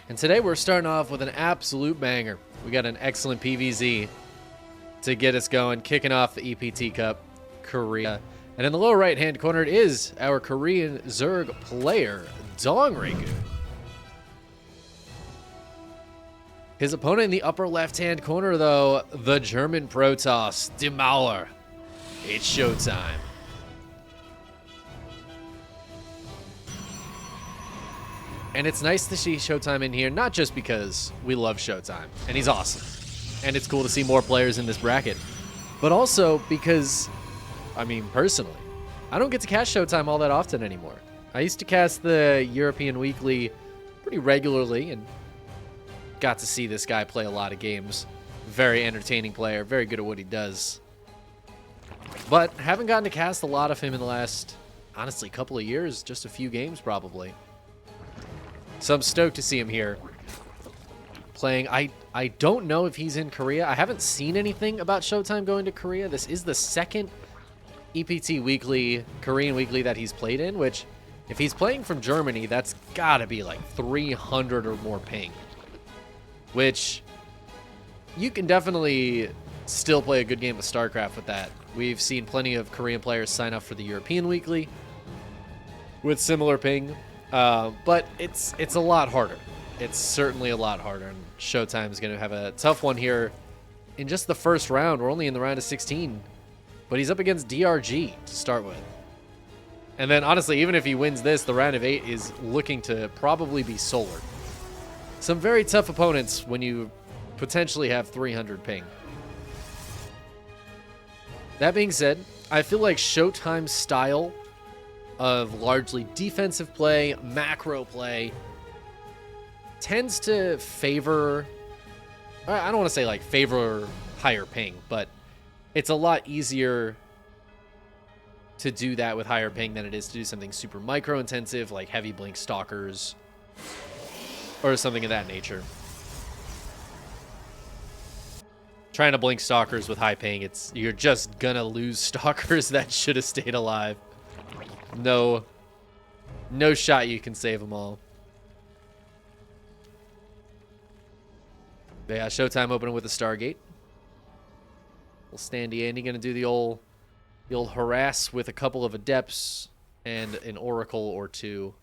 And today we're starting off with an absolute banger. We got an excellent PVZ to get us going, kicking off the EPT Cup, Korea. And in the lower right-hand corner, it is our Korean Zerg player, DongRaeGu. His opponent in the upper left-hand corner, though, the German Protoss, Demauler. It's showtime. And it's nice to see ShoWTimE in here, not just because we love ShoWTimE, and he's awesome, and it's cool to see more players in this bracket, but also because, I mean, personally, I don't get to cast ShoWTimE all that often anymore. I used to cast the European Weekly pretty regularly, and got to see this guy play a lot of games. Very entertaining player, very good at what he does. But haven't gotten to cast a lot of him in the last, honestly, couple of years, just a few games probably. So I'm stoked to see him here playing. I don't know if he's in Korea. I haven't seen anything about ShoWTimE going to Korea. This is the second EPT Weekly, Korean Weekly that he's played in, which if he's playing from Germany, that's gotta be like 300 or more ping. Which you can definitely still play a good game of StarCraft with that. We've seen plenty of Korean players sign up for the European Weekly with similar ping. But it's a lot harder. It's certainly a lot harder, and ShoWTimE is going to have a tough one here in just the first round. We're only in the round of 16, but he's up against DRG to start with. And then, honestly, even if he wins this, the round of 8 is looking to probably be Solar. Some very tough opponents when you potentially have 300 ping. That being said, I feel like ShoWTimE's style of largely defensive play, macro play, tends to favor, I don't want to say like favor higher ping, but it's a lot easier to do that with higher ping than it is to do something super micro intensive like heavy blink stalkers or something of that nature. Trying to blink stalkers with high ping, you're just gonna lose stalkers that should have stayed alive. No shot you can save them all. But yeah, ShoWTimE opening with a Stargate. Little standy Andy gonna do the old harass with a couple of Adepts and an Oracle or two.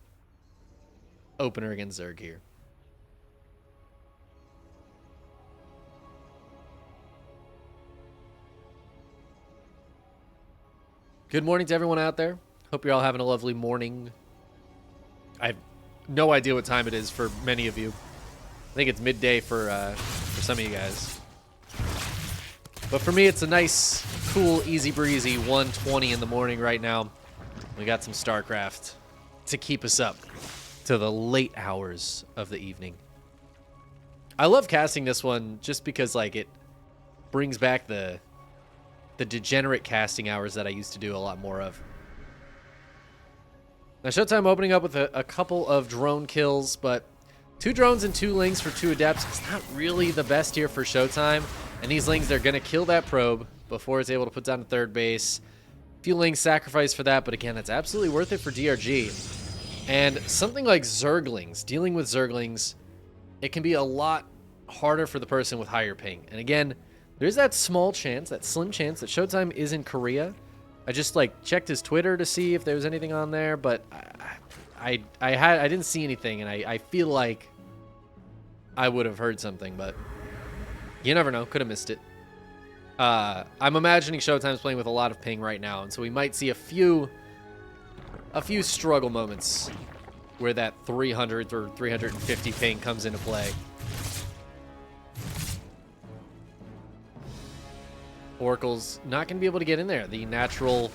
Opener against Zerg here. Good morning to everyone out there. Hope you're all having a lovely morning. I have no idea what time it is for many of you. I think it's midday for some of you guys. But for me, it's a nice, cool, easy breezy 1:20 in the morning right now. We got some StarCraft to keep us up to the late hours of the evening. I love casting this one just because like it brings back the degenerate casting hours that I used to do a lot more of. Now, ShoWTimE opening up with a couple of drone kills, but 2 drones and 2 lings for 2 Adepts. It's not really the best here for ShoWTimE. And these lings, they're going to kill that probe before it's able to put down a third base. A few lings sacrificed for that, but again, that's absolutely worth it for DRG. And something like Zerglings, dealing with Zerglings, it can be a lot harder for the person with higher ping. And again, there's that small chance, that slim chance that ShoWTimE is in Korea. I just like checked his Twitter to see if there was anything on there, but I didn't see anything, and I feel like I would have heard something, but you never know. Could have missed it. I'm imagining ShoWTimE's playing with a lot of ping right now, and so we might see a few struggle moments where that 300 or 350 ping comes into play. Oracle's not going to be able to get in there. The natural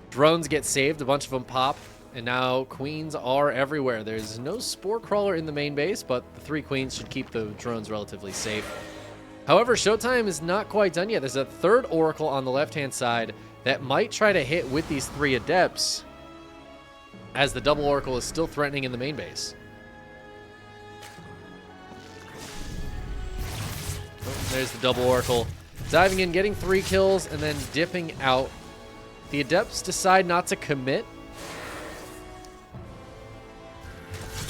drones get saved. A bunch of them pop. And now queens are everywhere. There's no spore crawler in the main base, but the 3 queens should keep the drones relatively safe. However, ShoWTimE is not quite done yet. There's a 3rd Oracle on the left-hand side that might try to hit with these 3 Adepts, as the double Oracle is still threatening in the main base. Oh, there's the double Oracle. Diving in, getting 3 kills, and then dipping out. The Adepts decide not to commit.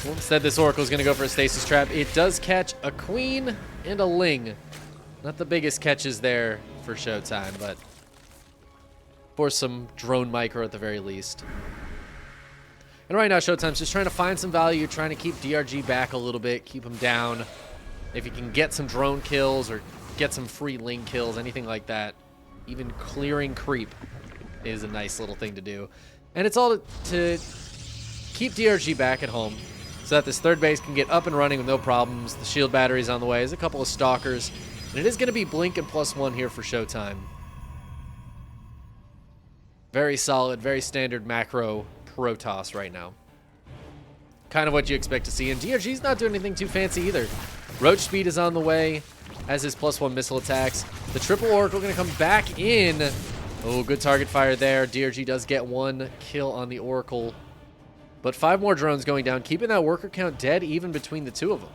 Instead, this Oracle's going to go for a Stasis Trap. It does catch a Queen and a Ling. Not the biggest catches there for ShoWTimE, but for some drone micro at the very least. And right now, ShoWTimE's just trying to find some value, trying to keep DRG back a little bit, keep him down. If you can get some drone kills or get some free Ling kills, anything like that, even clearing creep is a nice little thing to do. And it's all to keep DRG back at home so that this third base can get up and running with no problems. The shield battery's on the way. There's a couple of stalkers. And it is going to be Blink and +1 here for ShoWTimE. Very solid, very standard macro Protoss right now. Kind of what you expect to see. And DRG's not doing anything too fancy either. Roach speed is on the way as his +1 missile attacks. The triple Oracle going to come back in. Oh, good target fire there. DRG does get 1 kill on the Oracle. But 5 more drones going down, keeping that worker count dead even between the two of them.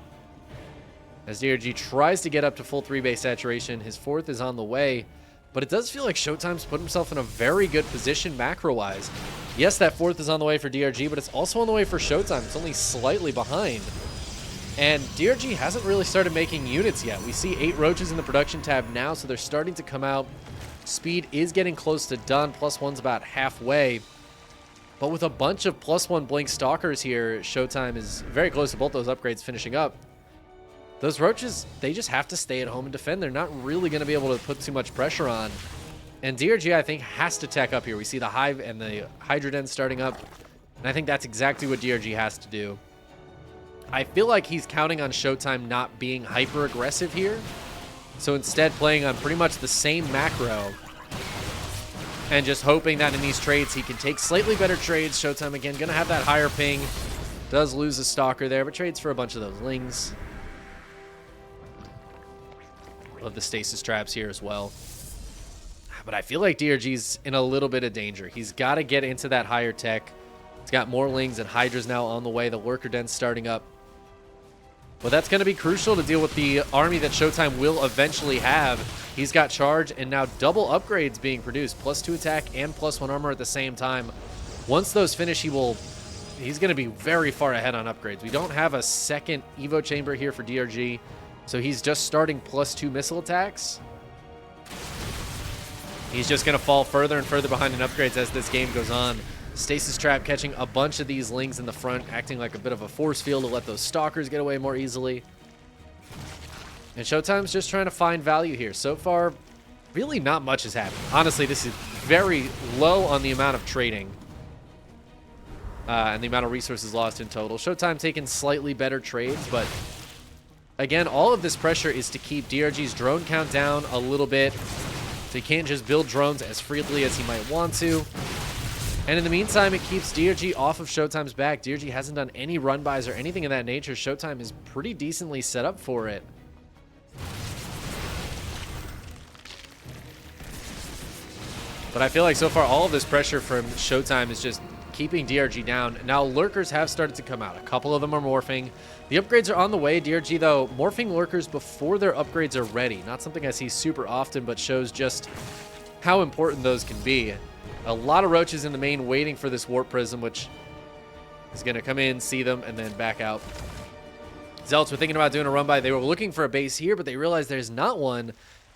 As DRG tries to get up to full 3-base saturation, his 4th is on the way. But it does feel like ShoWTimE's put himself in a very good position macro-wise. Yes, that 4th is on the way for DRG, but it's also on the way for ShoWTimE. It's only slightly behind. And DRG hasn't really started making units yet. We see 8 roaches in the production tab now, so they're starting to come out. Speed is getting close to done. +1's about halfway. But with a bunch of +1 Blink Stalkers here, ShoWTimE is very close to both those upgrades finishing up. Those roaches, they just have to stay at home and defend. They're not really going to be able to put too much pressure on. And DRG, I think, has to tech up here. We see the Hive and the Hydra Den starting up. And I think that's exactly what DRG has to do. I feel like he's counting on ShoWTimE not being hyper-aggressive here. So instead playing on pretty much the same macro. And just hoping that in these trades he can take slightly better trades. ShoWTimE, again, going to have that higher ping. Does lose a Stalker there, but trades for a bunch of those Lings. Love the Stasis Traps here as well. But I feel like DRG's in a little bit of danger. He's got to get into that higher tech. He's got more Lings and Hydras now on the way. The Lurker Den's starting up. But that's going to be crucial to deal with the army that ShoWTimE will eventually have. He's got charge and now double upgrades being produced. +2 attack and +1 armor at the same time. Once those finish, he's going to be very far ahead on upgrades. We don't have a second Evo chamber here for DRG. So he's just starting +2 missile attacks. He's just going to fall further and further behind in upgrades as this game goes on. Stasis Trap catching a bunch of these Lings in the front, acting like a bit of a force field to let those Stalkers get away more easily. And ShoWTimE's just trying to find value here. So far, really not much has happened. Honestly, this is very low on the amount of trading. And the amount of resources lost in total. ShoWTimE taking slightly better trades, but again, all of this pressure is to keep DRG's drone count down a little bit. So he can't just build drones as freely as he might want to. And in the meantime, it keeps DRG off of ShoWTimE's back. DRG hasn't done any run-bys or anything of that nature. ShoWTimE is pretty decently set up for it. But I feel like so far all of this pressure from ShoWTimE is just keeping DRG down. Now Lurkers have started to come out. A couple of them are morphing. The upgrades are on the way. DRG, though, morphing Lurkers before their upgrades are ready. Not something I see super often, but shows just how important those can be. A lot of roaches in the main waiting for this Warp Prism, which is going to come in, see them, and then back out. Zealots were thinking about doing a run-by. They were looking for a base here, but they realized there's not one.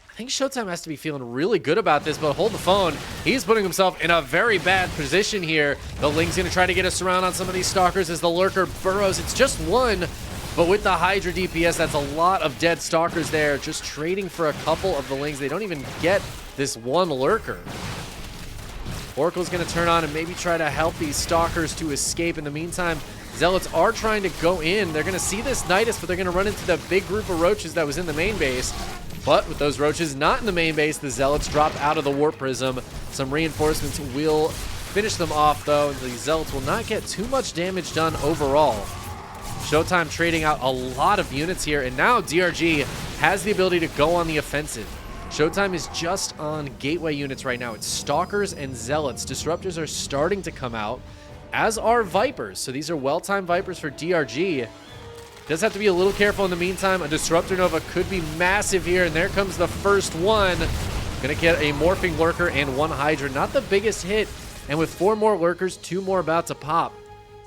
I think ShoWTimE has to be feeling really good about this, but hold the phone. He's putting himself in a very bad position here. The Ling's going to try to get a surround on some of these Stalkers as the Lurker burrows. It's just one, but with the Hydra DPS, that's a lot of dead Stalkers there. Just trading for a couple of the Lings. They don't even get this one Lurker. Oracle's going to turn on and maybe try to help these Stalkers to escape. In the meantime, Zealots are trying to go in. They're going to see this Nidus, but they're going to run into the big group of roaches that was in the main base. But with those roaches not in the main base, the Zealots drop out of the Warp Prism. Some reinforcements will finish them off, though, and the Zealots will not get too much damage done overall. ShoWTimE trading out a lot of units here, and now DRG has the ability to go on the offensive. ShoWTimE is just on gateway units right now. It's Stalkers and Zealots. Disruptors are starting to come out, as are Vipers. So these are well-timed Vipers for DRG. Does have to be a little careful in the meantime. A Disruptor Nova could be massive here, and there comes the first one. Gonna get a Morphing Lurker and one Hydra. Not the biggest hit, and with 4 more Lurkers, 2 more about to pop.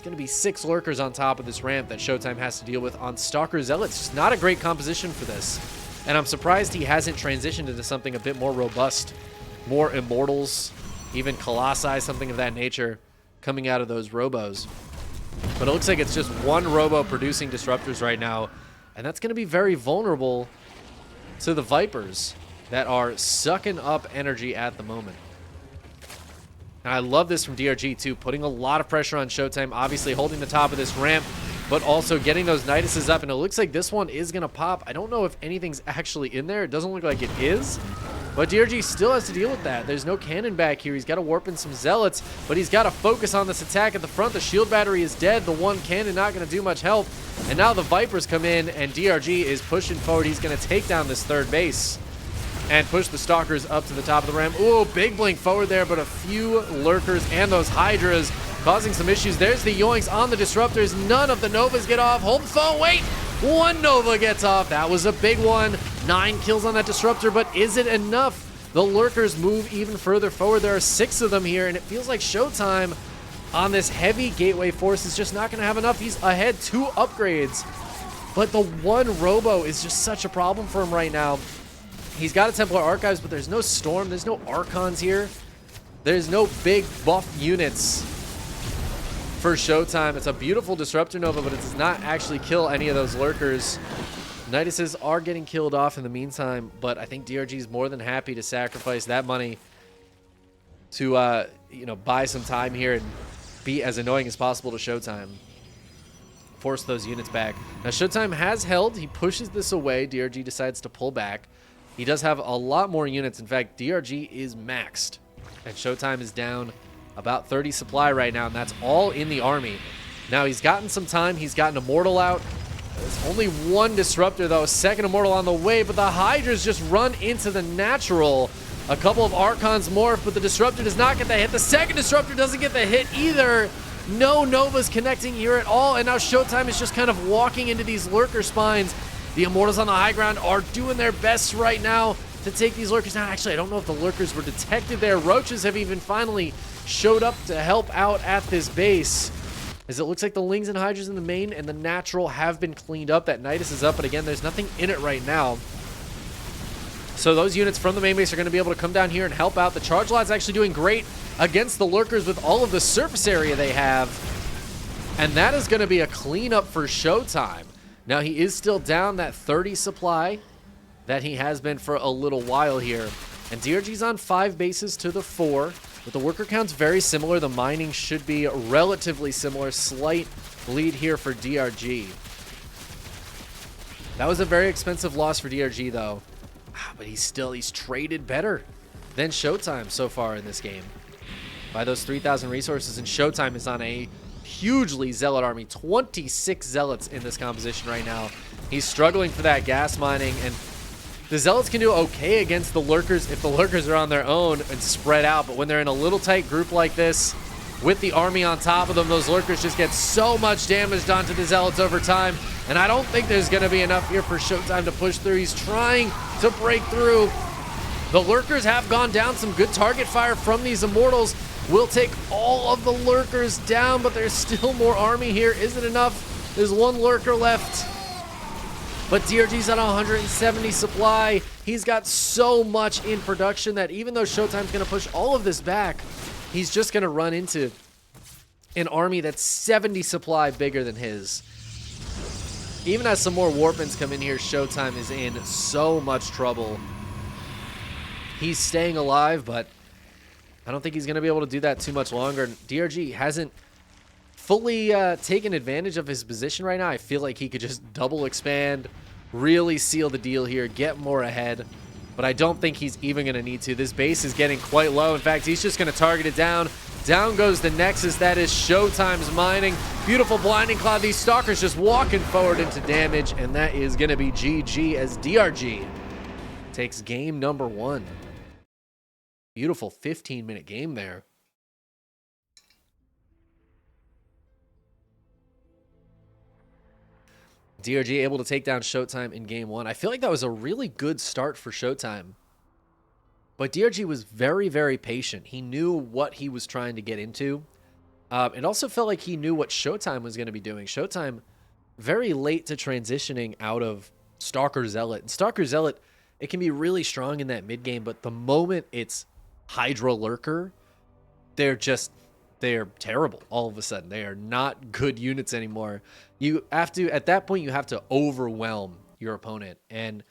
going to be 6 lurkers on top of this ramp that ShoWTimE has to deal with on Stalker Zealots. Just not a great composition for this. And I'm surprised he hasn't transitioned into something a bit more robust. More Immortals, even Colossi, something of that nature coming out of those Robos. But it looks like it's just one Robo producing Disruptors right now. And that's going to be very vulnerable to the Vipers that are sucking up energy at the moment. And I love this from DRG too, putting a lot of pressure on ShoWTimE, obviously holding the top of this ramp, but also getting those Niduses up. And it looks like this one is going to pop. I don't know if anything's actually in there. It doesn't look like it is. But DRG still has to deal with that. There's no cannon back here. He's got to warp in some Zealots, but he's got to focus on this attack at the front. The shield battery is dead. The one cannon not going to do much help. And now the Vipers come in, and DRG is pushing forward. He's going to take down this third base and push the Stalkers up to the top of the ramp. Ooh, big blink forward there, but a few lurkers and those Hydras causing some issues. There's the Yoinks on the Disruptors. None of the Novas get off. Hold the phone, wait! One Nova gets off. That was a big one. 9 kills on that Disruptor, but is it enough? The lurkers move even further forward. There are 6 of them here, and it feels like ShoWTimE on this heavy gateway force is just not going to have enough. He's ahead 2 upgrades, but the one Robo is just such a problem for him right now. He's got a Templar Archives, but there's no Storm. There's no Archons here. There's no big buff units for ShoWTimE. It's a beautiful Disruptor Nova, but it does not actually kill any of those lurkers. Niduses are getting killed off in the meantime, but I think DRG is more than happy to sacrifice that money to, buy some time here and be as annoying as possible to ShoWTimE. Force those units back. Now, ShoWTimE has held. He pushes this away. DRG decides to pull back. He does have a lot more units. In fact, DRG is maxed, and ShoWTimE is down about 30 supply right now, and that's all in the army. Now, he's gotten some time. He's gotten Immortal out. There's only one Disruptor, though. Second Immortal on the way, but the Hydras just run into the natural. A couple of Archons morph, but the Disruptor does not get the hit. The second Disruptor doesn't get the hit either. No Novas connecting here at all, and now ShoWTimE is just kind of walking into these lurker spines. The Immortals on the high ground are doing their best right now to take these lurkers down. Actually, I don't know if the lurkers were detected there. Roaches have even finally showed up to help out at this base, as it looks like the Lings and Hydras in the main and the natural have been cleaned up. That Nidus is up, but again, there's nothing in it right now. So those units from the main base are going to be able to come down here and help out. The Charge Lot's actually doing great against the lurkers with all of the surface area they have. And that is going to be a cleanup for ShoWTimE. Now, he is still down that 30 supply that he has been for a little while here. And DRG's on 5 bases to the 4. With the worker counts very similar, the mining should be relatively similar. Slight lead here for DRG. That was a very expensive loss for DRG, though. But he's traded better than ShoWTimE so far in this game by those 3,000 resources. And ShoWTimE is on a hugely Zealot army, 26 Zealots in this composition right now. He's struggling for that gas mining, and the Zealots can do okay against the lurkers if the lurkers are on their own and spread out, but when they're in a little tight group like this with the army on top of them, those lurkers just get so much damage done to the Zealots over time, and I don't think there's going to be enough here for ShoWTimE to push through. He's trying to break through. The lurkers have gone down. Some good target fire from these Immortals will take all of the lurkers down, but there's still more army here. Is it enough? There's one lurker left, but DRG's at 170 supply. He's got so much in production that even though ShoWTimE's going to push all of this back, he's just going to run into an army that's 70 supply bigger than his. Even as some more Warpins come in here, ShoWTimE is in so much trouble. He's staying alive, but I don't think he's going to be able to do that too much longer. DRG hasn't fully taken advantage of his position right now. I feel like he could just double expand, really seal the deal here, get more ahead. But I don't think he's even going to need to. This base is getting quite low. In fact, he's just going to target it down. Down goes the Nexus. That is ShoWTimE's mining. Beautiful Blinding Cloud. These Stalkers just walking forward into damage. And that is going to be GG as DRG takes game number 1. Beautiful 15-minute game there. DRG able to take down ShoWTimE in game 1. I feel like that was a really good start for ShoWTimE. But DRG was very, very patient. He knew what he was trying to get into. It also felt like he knew what ShoWTimE was going to be doing. ShoWTimE very late to transitioning out of Stalker Zealot. And Stalker Zealot, it can be really strong in that mid game, but the moment it's Hydra Lurker, they're terrible all of a sudden. They are not good units anymore. You have to, at that point, you have to overwhelm your opponent. And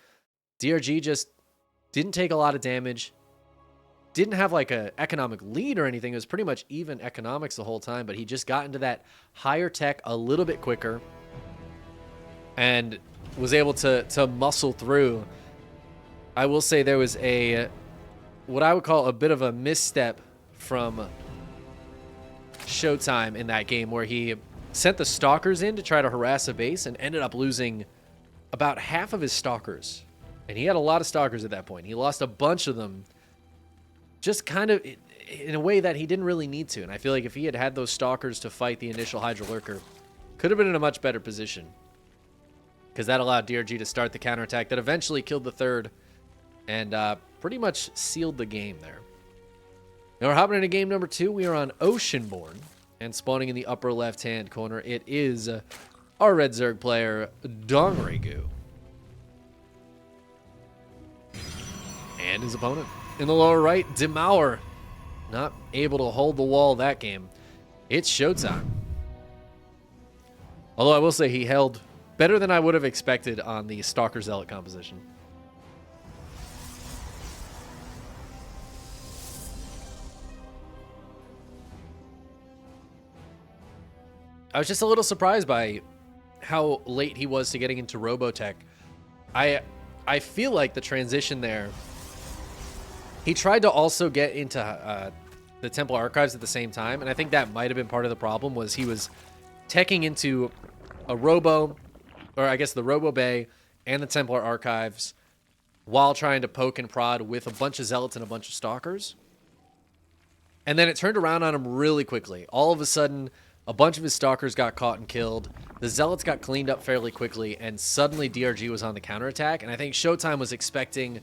DRG just didn't take a lot of damage. Didn't have like a economic lead or anything. It was pretty much even economics the whole time, but he just got into that higher tech a little bit quicker and was able to muscle through. I will say there was what I would call a bit of a misstep from ShoWTimE in that game, where he sent the Stalkers in to try to harass a base and ended up losing about half of his Stalkers. And he had a lot of Stalkers at that point. He lost a bunch of them just kind of in a way that he didn't really need to. And I feel like if he had had those Stalkers to fight the initial Hydra Lurker, could have been in a much better position, because that allowed DRG to start the counterattack that eventually killed the third and pretty much sealed the game there. Now we're hopping into game number 2. We are on Oceanborn, and spawning in the upper left-hand corner, it is our Red Zerg player, DongRaeGu. And his opponent. In the lower right, Demauer. Not able to hold the wall that game. It's ShoWTimE. Although I will say he held better than I would have expected on the Stalker Zealot composition. I was just a little surprised by how late he was to getting into Robotech. I feel like the transition there, he tried to also get into the Temple Archives at the same time, and I think that might have been part of the problem, was he was teching into a Robo, or I guess the Robo Bay and the Templar Archives, while trying to poke and prod with a bunch of Zealots and a bunch of Stalkers. And then it turned around on him really quickly. All of a sudden, a bunch of his Stalkers got caught and killed. The Zealots got cleaned up fairly quickly, and suddenly DRG was on the counterattack. And I think ShoWTimE was expecting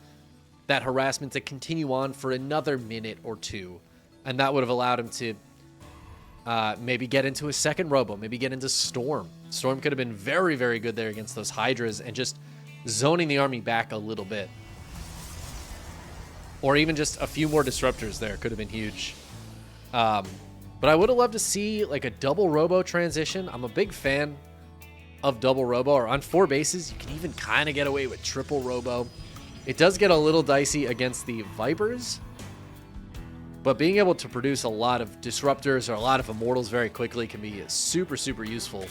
that harassment to continue on for another minute or two. And that would have allowed him to maybe get into a second Robo, maybe get into Storm. Storm could have been very, very good there against those Hydras and just zoning the army back a little bit. Or even just a few more Disruptors there could have been huge. But I would have loved to see like a double Robo transition. I'm a big fan of double Robo, or on 4 bases, you can even kind of get away with triple Robo. It does get a little dicey against the Vipers, but being able to produce a lot of Disruptors or a lot of Immortals very quickly can be super, super useful.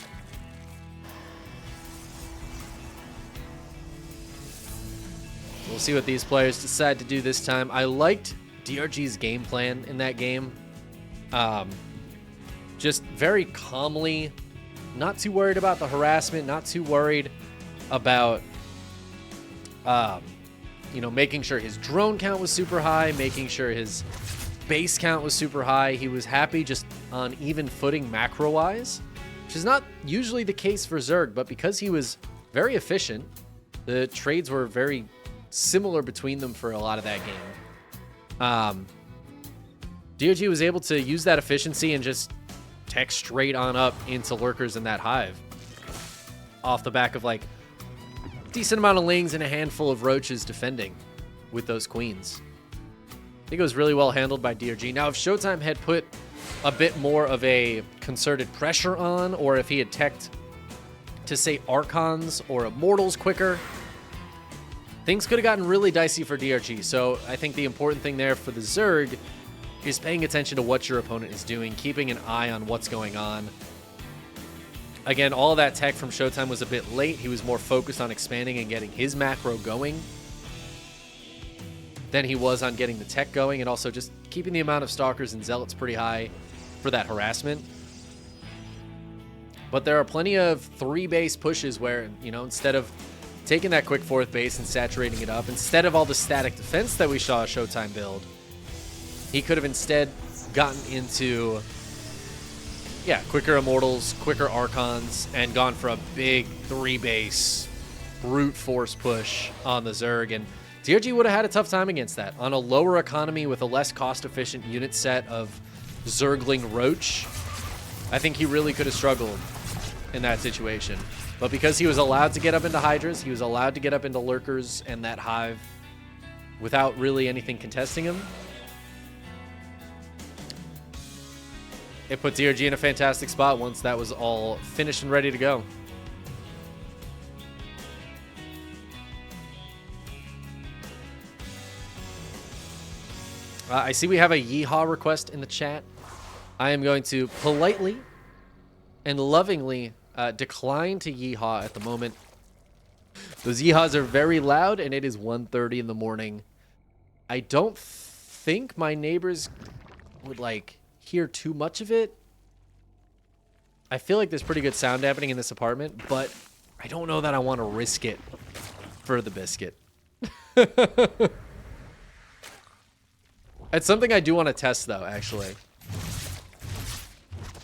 We'll see what these players decide to do this time. I liked DRG's game plan in that game. Just very calmly, not too worried about the harassment, not too worried about, making sure his drone count was super high, making sure his base count was super high. He was happy just on even footing macro-wise, which is not usually the case for Zerg, but because he was very efficient, the trades were very similar between them for a lot of that game. DRG was able to use that efficiency and just tech straight on up into Lurkers in that hive off the back of like decent amount of Lings and a handful of Roaches defending with those Queens. I think it was really well handled by DRG. Now, if ShoWTimE had put a bit more of a concerted pressure on, or if he had teched to say Archons or Immortals quicker, things could have gotten really dicey for DRG. So I think the important thing there for the Zerg is paying attention to what your opponent is doing, keeping an eye on what's going on. Again, all of that tech from ShoWTimE was a bit late. He was more focused on expanding and getting his macro going than he was on getting the tech going, and also just keeping the amount of Stalkers and Zealots pretty high for that harassment. But there are plenty of 3-base pushes where, instead of taking that quick 4th base and saturating it up, instead of all the static defense that we saw ShoWTimE build, he could have instead gotten into, quicker Immortals, quicker Archons, and gone for a big 3-base brute force push on the Zerg. And DRG would have had a tough time against that. On a lower economy with a less cost-efficient unit set of Zergling Roach, I think he really could have struggled in that situation. But because he was allowed to get up into Hydras, he was allowed to get up into Lurkers and that Hive without really anything contesting him, it put DRG in a fantastic spot once that was all finished and ready to go. I see we have a yeehaw request in the chat. I am going to politely and lovingly decline to yeehaw at the moment. Those yeehaws are very loud, and it is 1:30 in the morning. I don't think my neighbors would, like, hear too much of it. I feel like there's pretty good sound happening in this apartment, but I don't know that I want to risk it for the biscuit. It's something I do want to test, though, actually.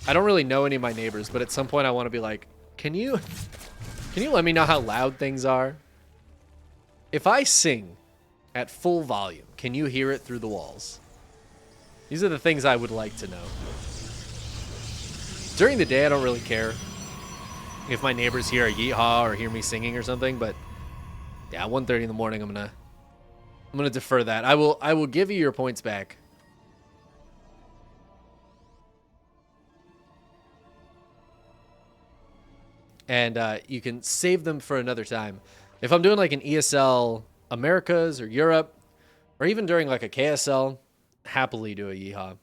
I don't really know any of my neighbors, but at some point I want to be like, can you let me know how loud things are? If I sing at full volume, can you hear it through the walls? These are the things I would like to know. During the day, I don't really care if my neighbors hear a yeehaw or hear me singing or something, but yeah, 1:30 in the morning, I'm gonna defer that. I will give you your points back. And you can save them for another time. If I'm doing like an ESL Americas or Europe, or even during like a KSL, happily do a yeehaw.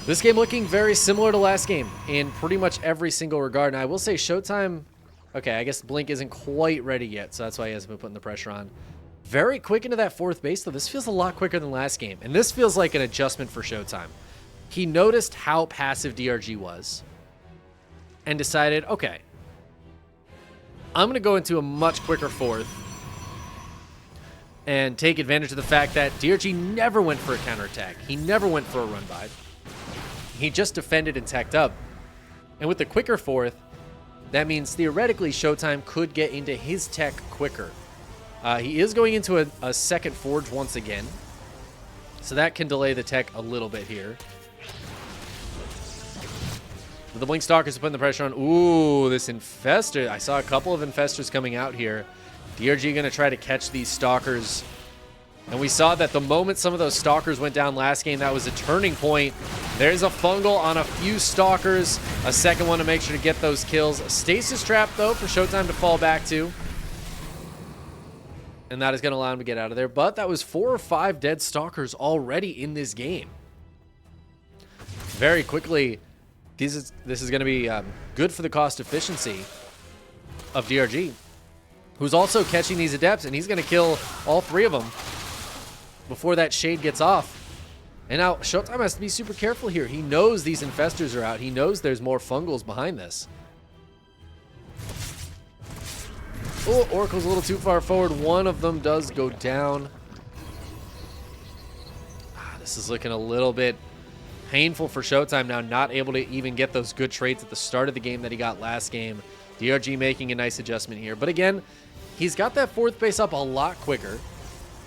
This game looking very similar to last game in pretty much every single regard. And I will say ShoWTimE, okay, I guess Blink isn't quite ready yet, so that's why he hasn't been putting the pressure on. Very quick into that fourth base, though. This feels a lot quicker than last game. And this feels like an adjustment for ShoWTimE. He noticed how passive DRG was and decided, okay, I'm going to go into a much quicker fourth and take advantage of the fact that DRG never went for a counterattack. He never went for a run by. He just defended and teched up. And with the quicker fourth, that means theoretically ShoWTimE could get into his tech quicker. He is going into a second forge once again, so that can delay the tech a little bit here. But the Blink Stalkers are putting the pressure on. Ooh, this Infestor. I saw a couple of Infestors coming out here. DRG going to try to catch these Stalkers. And we saw that the moment some of those Stalkers went down last game, that was a turning point. There's a fungal on a few Stalkers. A second one to make sure to get those kills. A stasis trap, though, for ShoWTimE to fall back to. And that is going to allow him to get out of there. But that was 4 or 5 dead Stalkers already in this game. Very quickly, this is going to be good for the cost efficiency of DRG, who's also catching these Adepts, and he's going to kill all 3 of them before that Shade gets off. And now ShoWTimE has to be super careful here. He knows these Infestors are out. He knows there's more Fungals behind this. Oh, Oracle's a little too far forward. One of them does go down. This is looking a little bit painful for ShoWTimE now, not able to even get those good trades at the start of the game that he got last game. DRG making a nice adjustment here. But again, he's got that fourth base up a lot quicker.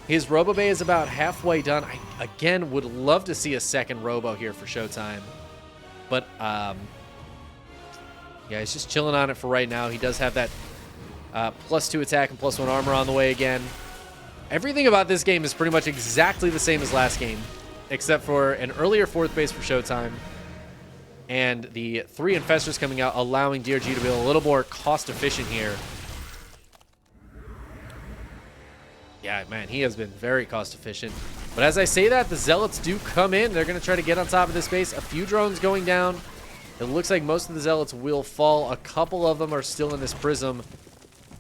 His Robo Bay is about halfway done. I, again, would love to see a second Robo here for ShoWTimE. But, yeah, he's just chilling on it for right now. He does have that +2 attack and +1 armor on the way again. Everything about this game is pretty much exactly the same as last game, except for an earlier fourth base for ShoWTimE and the 3 Infestors coming out, allowing DRG to be a little more cost efficient here. Yeah, man, he has been very cost efficient. But as I say that, the Zealots do come in. They're going to try to get on top of this base. A few drones going down. It looks like most of the Zealots will fall. A couple of them are still in this Prism,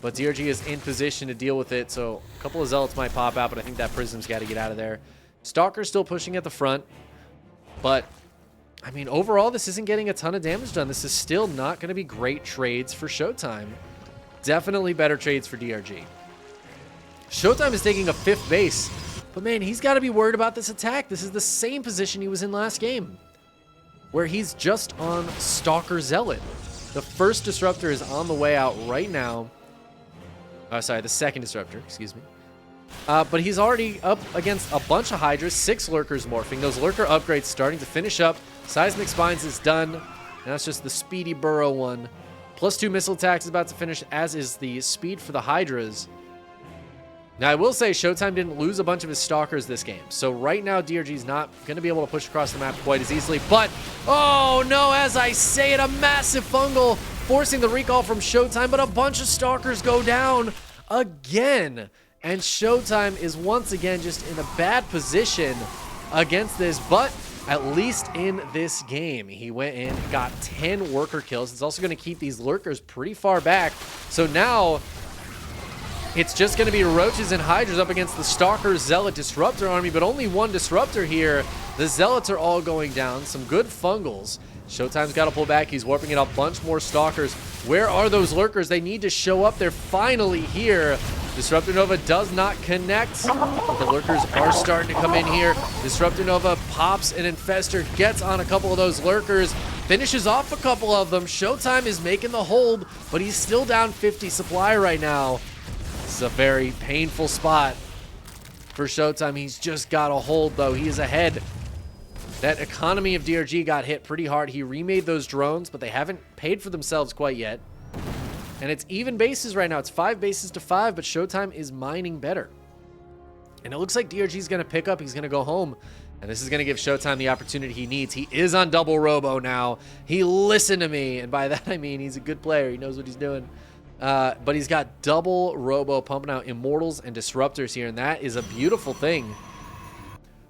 but DRG is in position to deal with it. So a couple of Zealots might pop out, but I think that Prism's got to get out of there. Stalker's still pushing at the front, but I mean, overall, this isn't getting a ton of damage done. This is still not going to be great trades for ShoWTimE. Definitely better trades for DRG. ShoWTimE is taking a 5th base, but man, he's got to be worried about this attack. This is the same position he was in last game, where he's just on Stalker Zealot. The first Disruptor is on the way out right now. Oh, sorry, the second Disruptor, excuse me. But he's already up against a bunch of Hydras, 6 Lurkers morphing. Those Lurker upgrades starting to finish up. Seismic Spines is done. Now it's just the Speedy Burrow one. +2 missile attacks is about to finish, as is the speed for the Hydras. Now, I will say ShoWTimE didn't lose a bunch of his Stalkers this game. So right now, DRG's not going to be able to push across the map quite as easily. But, oh no, as I say it, a massive fungal forcing the recall from ShoWTimE. But a bunch of Stalkers go down again. And ShoWTimE is once again just in a bad position against this. But at least in this game, he went in, got 10 worker kills. It's also going to keep these Lurkers pretty far back. So now it's just going to be Roaches and Hydras up against the Stalker, Zealot, Disruptor army, but only one Disruptor here. The Zealots are all going down. Some good fungals. ShoWTimE's got to pull back. He's warping in a bunch more Stalkers. Where are those Lurkers? They need to show up. They're finally here. Disruptor Nova does not connect, but the Lurkers are starting to come in here. Disruptor Nova pops an Infestor, gets on a couple of those Lurkers, finishes off a couple of them. ShoWTimE is making the hold, but he's still down 50 supply right now. This is a very painful spot for ShoWTimE. He's just got a hold, though. He is ahead. That economy of DRG got hit pretty hard. He remade those drones, but they haven't paid for themselves quite yet. And it's even bases right now. It's 5 bases to 5, but ShoWTimE is mining better. And it looks like DRG's going to pick up. He's going to go home. And this is going to give ShoWTimE the opportunity he needs. He is on double robo now. He listened to me. And by that, I mean he's a good player. He knows what he's doing. But he's got double robo pumping out Immortals and Disruptors here. And that is a beautiful thing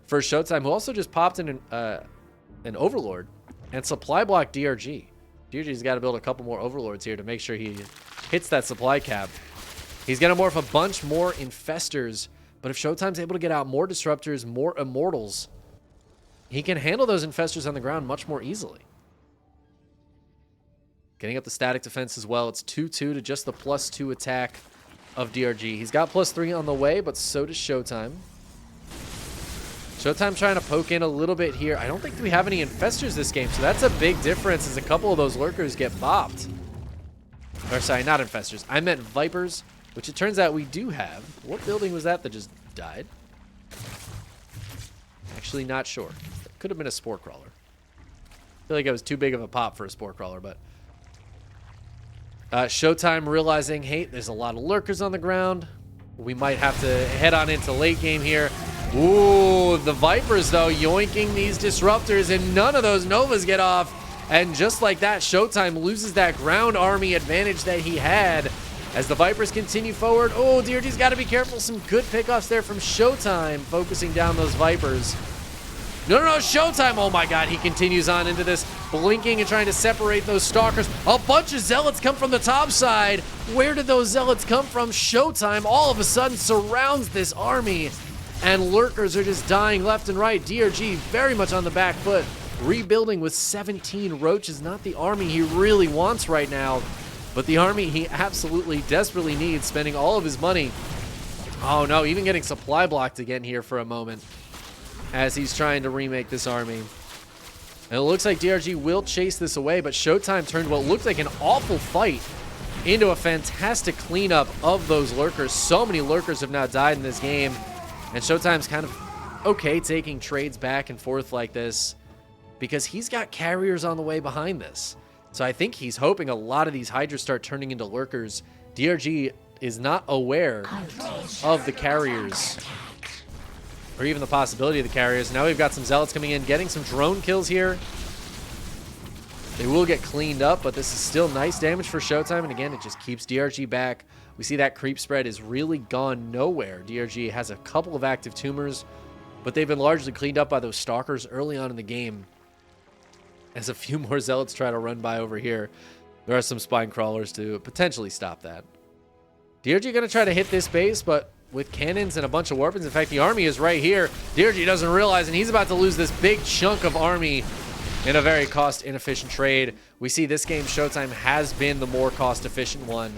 for ShoWTimE, who also just popped in an Overlord and supply block DRG. DRG's got to build a couple more Overlords here to make sure he hits that supply cap. He's going to morph a bunch more Infestors, but if ShoWTimE's able to get out more Disruptors, more Immortals, he can handle those Infestors on the ground much more easily. Getting up the static defense as well. It's 2-2 to just the +2 attack of DRG. He's got +3 on the way, but so does ShoWTimE. ShoWTimE trying to poke in a little bit here. I don't think we have any Infestors this game, so that's a big difference as a couple of those Lurkers get bopped. Or sorry, not Infestors. I meant Vipers, which it turns out we do have. What building was that just died? Actually not sure. It could have been a Spore Crawler. I feel like it was too big of a pop for a Spore Crawler, but ShoWTimE realizing, hey, there's a lot of Lurkers on the ground. We might have to head on into late game here. Ooh, the Vipers, though, yoinking these Disruptors, and none of those Novas get off. And just like that, ShoWTimE loses that ground army advantage that he had. As the Vipers continue forward, oh, DRG's got to be careful. Some good pickoffs there from ShoWTimE, focusing down those Vipers. No, ShoWTimE, oh my god, he continues on into this, blinking and trying to separate those Stalkers. A bunch of Zealots come from the top side. Where did those Zealots come from? ShoWTimE all of a sudden surrounds this army, and Lurkers are just dying left and right. DRG very much on the back foot, rebuilding with 17 Roaches. Not the army he really wants right now, but the army he absolutely desperately needs, spending all of his money. Oh no, even getting supply blocked again here for a moment as he's trying to remake this army. And it looks like DRG will chase this away, but ShoWTimE turned what looked like an awful fight into a fantastic cleanup of those Lurkers. So many Lurkers have now died in this game, and ShoWTimE's kind of okay taking trades back and forth like this because he's got carriers on the way behind this. So I think he's hoping a lot of these Hydras start turning into Lurkers. DRG is not aware of the carriers, or even the possibility of the carriers. Now we've got some Zealots coming in, getting some drone kills here. They will get cleaned up, but this is still nice damage for ShoWTimE, and again, it just keeps DRG back. We see that creep spread is really gone nowhere. DRG has a couple of active tumors, but they've been largely cleaned up by those Stalkers early on in the game. As a few more Zealots try to run by over here, there are some Spine Crawlers to potentially stop that. DRG going to try to hit this base, but with cannons and a bunch of weapons. In fact, the army is right here. DRG doesn't realize, and he's about to lose this big chunk of army in a very cost-inefficient trade. We see this game, ShoWTimE has been the more cost-efficient one.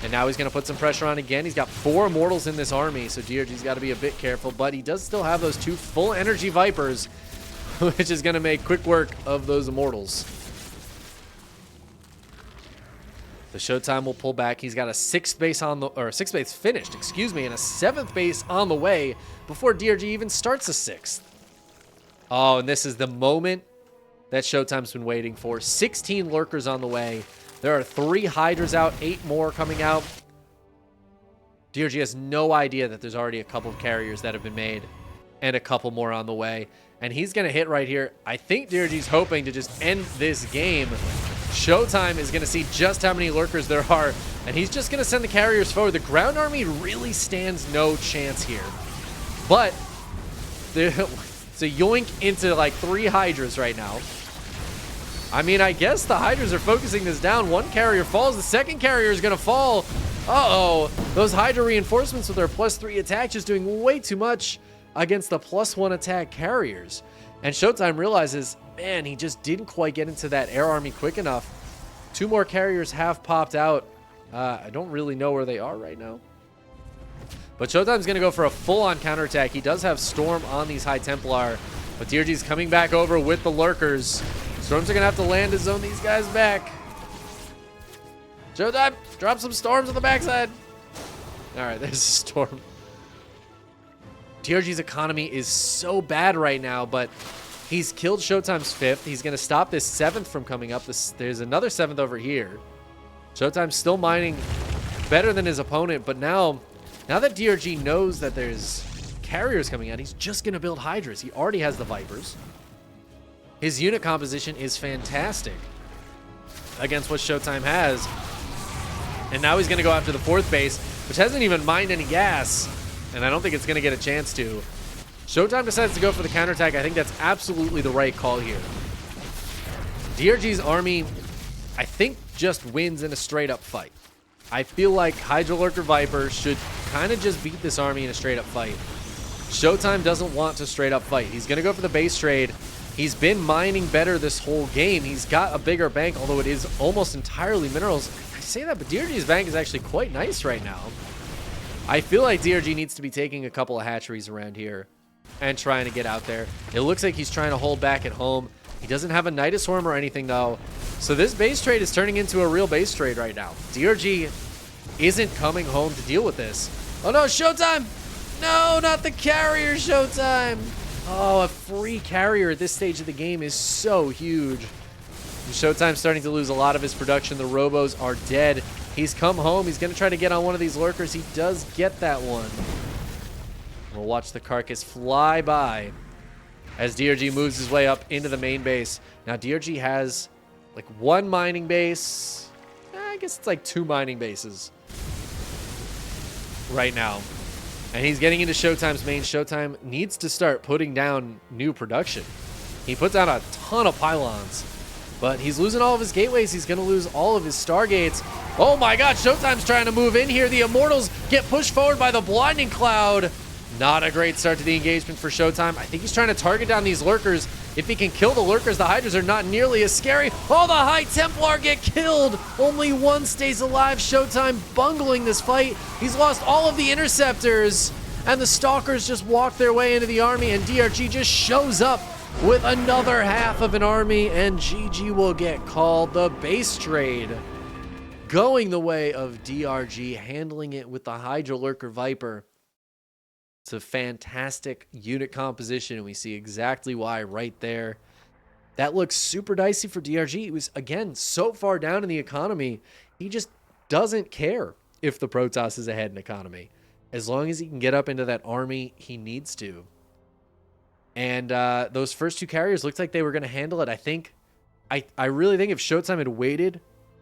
And now he's going to put some pressure on again. He's got 4 Immortals in this army, so DRG's got to be a bit careful. But he does still have those 2 full energy Vipers, which is going to make quick work of those Immortals. The ShoWTimE will pull back. He's got a sixth base finished, excuse me, and a seventh base on the way before DRG even starts a sixth. Oh, and this is the moment that ShoWTimE's been waiting for. 16 lurkers on the way. There are 3 hydras out, 8 more coming out. DRG has no idea that there's already a couple of carriers that have been made and a couple more on the way. And he's going to hit right here. I think DRG's hoping to just end this game. ShoWTimE is going to see just how many lurkers there are, and he's just going to send the carriers forward. The ground army really stands no chance here. But it's a yoink into like 3 hydras right now. I mean, I guess the hydras are focusing this down. 1 carrier falls. The second carrier is going to fall. Uh-oh. Those hydra reinforcements with their +3 attack just doing way too much against the +1 attack carriers. And ShoWTimE realizes, man, he just didn't quite get into that air army quick enough. 2 more carriers have popped out. I don't really know where they are right now. But ShoWTimE's going to go for a full-on counterattack. He does have Storm on these High Templar, but DRG's coming back over with the lurkers. Storms are going to have to land to zone these guys back. ShoWTimE, drop some storms on the backside. All right, there's a storm. DRG's economy is so bad right now, but he's killed ShoWTimE's 5th. He's going to stop this 7th from coming up. There's another 7th over here. ShoWTimE's still mining better than his opponent, but now that DRG knows that there's carriers coming out, he's just going to build hydras. He already has the Vipers. His unit composition is fantastic against what ShoWTimE has. And now he's going to go after the 4th base, which hasn't even mined any gas. And I don't think it's going to get a chance to. ShoWTimE decides to go for the counterattack. I think that's absolutely the right call here. DRG's army, I think, just wins in a straight-up fight. I feel like Hydra Lurker Viper should kind of just beat this army in a straight-up fight. ShoWTimE doesn't want to straight-up fight. He's going to go for the base trade. He's been mining better this whole game. He's got a bigger bank, although it is almost entirely minerals. I say that, but DRG's bank is actually quite nice right now. I feel like DRG needs to be taking a couple of hatcheries around here and trying to get out there. It looks like he's trying to hold back at home. He doesn't have a Nidus Swarm or anything, though. So this base trade is turning into a real base trade right now. DRG isn't coming home to deal with this. Oh, no, ShoWTimE! No, not the carrier, ShoWTimE! Oh, a free carrier at this stage of the game is so huge. And ShoWTimE's starting to lose a lot of his production. The Robos are dead. He's come home. He's going to try to get on one of these lurkers. He does get that one. We'll watch the carcass fly by as DRG moves his way up into the main base. Now, DRG has like 1 mining base. I guess it's like 2 mining bases right now. And he's getting into ShoWTimE's main. ShoWTimE needs to start putting down new production. He put down a ton of pylons, but he's losing all of his gateways. He's going to lose all of his stargates. Oh my god, ShoWTimE's trying to move in here. The Immortals get pushed forward by the Blinding Cloud. Not a great start to the engagement for ShoWTimE. I think he's trying to target down these lurkers. If he can kill the lurkers, the hydras are not nearly as scary. Oh, the High Templar get killed. Only 1 stays alive. ShoWTimE bungling this fight. He's lost all of the interceptors, and the stalkers just walk their way into the army, and DRG just shows up with another half of an army, and GG will get called. The base trade going the way of DRG, handling it with the Hydra Lurker Viper. It's a fantastic unit composition, and we see exactly why right there. That looks super dicey for DRG. He was, again, so far down in the economy, he just doesn't care if the Protoss is ahead in economy. As long as he can get up into that army, he needs to. And those first 2 carriers looked like they were going to handle it. I really think if ShoWTimE had waited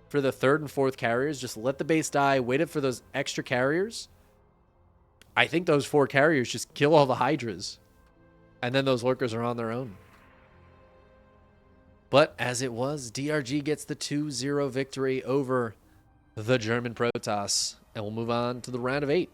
for the 3rd and 4th carriers, just let the base die, waited for those extra carriers, I think those 4 carriers just kill all the hydras. And then those lurkers are on their own. But as it was, DRG gets the 2-0 victory over the German Protoss. And we'll move on to the round of 8.